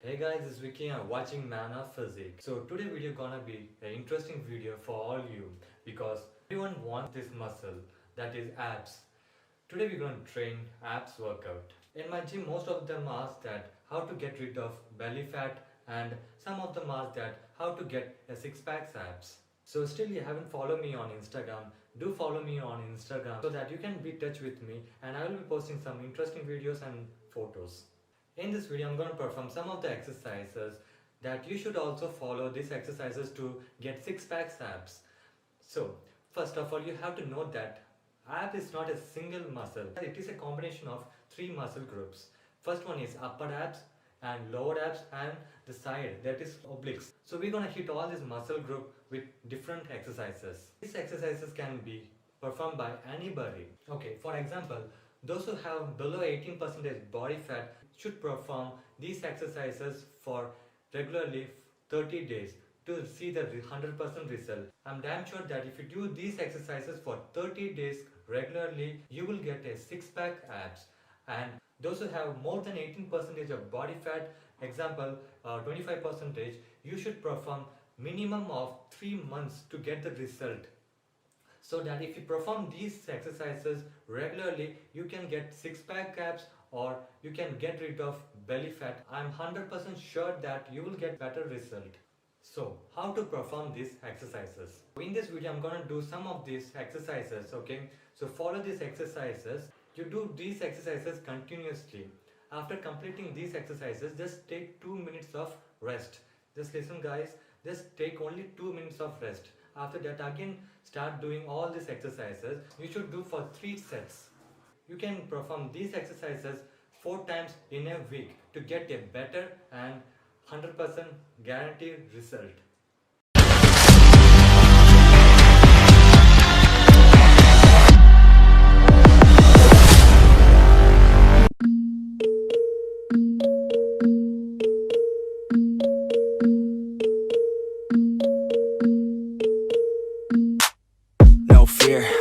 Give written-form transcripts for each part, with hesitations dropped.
Hey guys, it's Vicky and watching manofphysique. So today video gonna be an interesting video for all you because everyone wants this muscle, that is abs. Today we're going to train abs workout. In my gym most of them ask that how to get rid of belly fat and some of them ask that how to get a six-pack abs. So still you haven't followed me on Instagram, do follow me on Instagram so that you can be in touch with me and I will be posting some interesting videos and photos. In this video, I'm going to perform some of the exercises that you should also follow these exercises to get six-pack abs. So, first of all, you have to know that ab is not a single muscle. It is a combination of three muscle groups. First one is upper abs and lower abs and the side, that is obliques. So we're going to hit all this muscle group with different exercises. These exercises can be performed by anybody. Okay, for example, those who have below 18% body fat should perform these exercises for regularly 30 days to see the 100% result. I'm damn sure that if you do these exercises for 30 days regularly, you will get a six-pack abs. And those who have more than 18% of body fat, example 25%, you should perform minimum of 3 months to get the result. So that if you perform these exercises regularly, you can get six-pack abs or you can get rid of belly fat. I'm 100% sure that you will get better result. So how to perform these exercises? In this video I'm going to do some of these exercises, okay? So follow these exercises. You do these exercises continuously. After completing these exercises, just take 2 minutes of rest. Just listen guys, just take only 2 minutes of rest. After that again start doing all these exercises. You should do for 3 sets. You can perform these exercises 4 times in a week to get a better and 100% guaranteed result.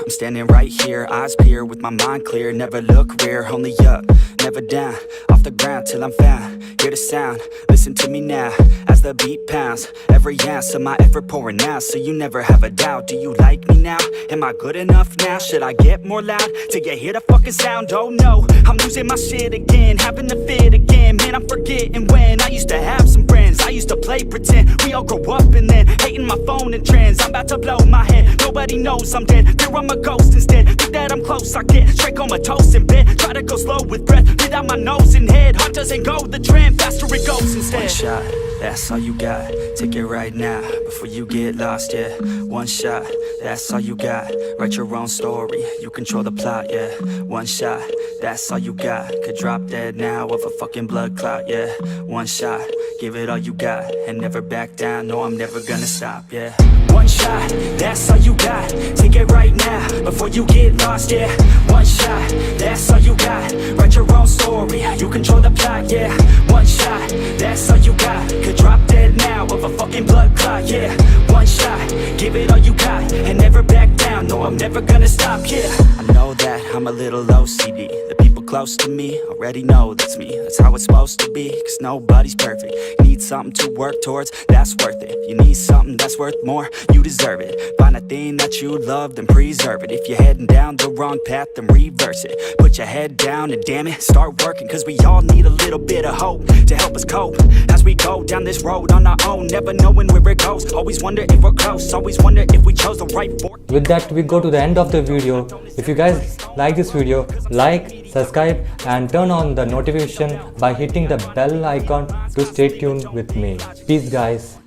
I'm standing right here, eyes peer with my mind clear. Never look rear, only up, never down. Off the ground till I'm found. Hear the sound, listen to me now. As the beat pounds, every ounce of my effort pouring out. So you never have a doubt, do you like me now? Am I good enough now? Should I get more loud? Till you hear the fucking sound, oh no. I'm losing my shit again, having to fit again. Man, I'm forgetting when I used to have some friends. I used to play pretend, we all grow up and then hating my phone and trends. I'm about to blow my head, nobody knows I'm dead. Fear I'm a ghost instead, think that I'm close, I get straight comatose in bed. Try to go slow with breath, breathe out my nose and head. Heart doesn't go the trend, faster it goes instead. One shot, that's all you got, take it right now, before you get lost, yeah. One shot, that's all you got, write your own story, you control the plot, yeah. One shot, that's all you got, could drop dead now of a fucking blood clot, yeah. One shot, give it all you got, and never back down, no I'm never gonna stop, yeah. One shot, that's all you got, take it right now, before you get lost, yeah. One shot, that's all you got, write your own story, you control the plot, yeah. One shot, that's all you got, could drop dead now of a fucking blood clot, yeah. One shot, give it all you got, and never back down, no I'm never gonna stop, yeah. I know that I'm a little OCD, the people close to me already know that's me. That's how it's supposed to be, cause nobody's perfect. You need something to work towards, that's worth it. You need something that's worth more, you deserve it. Find a thing that you love, then preserve it. If you're heading down the wrong path, then reverse it. Put your head down and damn it, start working. Cause we all need a little bit of hope to help us cope as we go down this road on our own, never knowing where it goes. Always wonder if we're close, always wonder if we chose the right fork. With that we go to the end of the video. If you guys like this video, like, subscribe and turn on the notification by hitting the bell icon to stay tuned with me. Peace guys.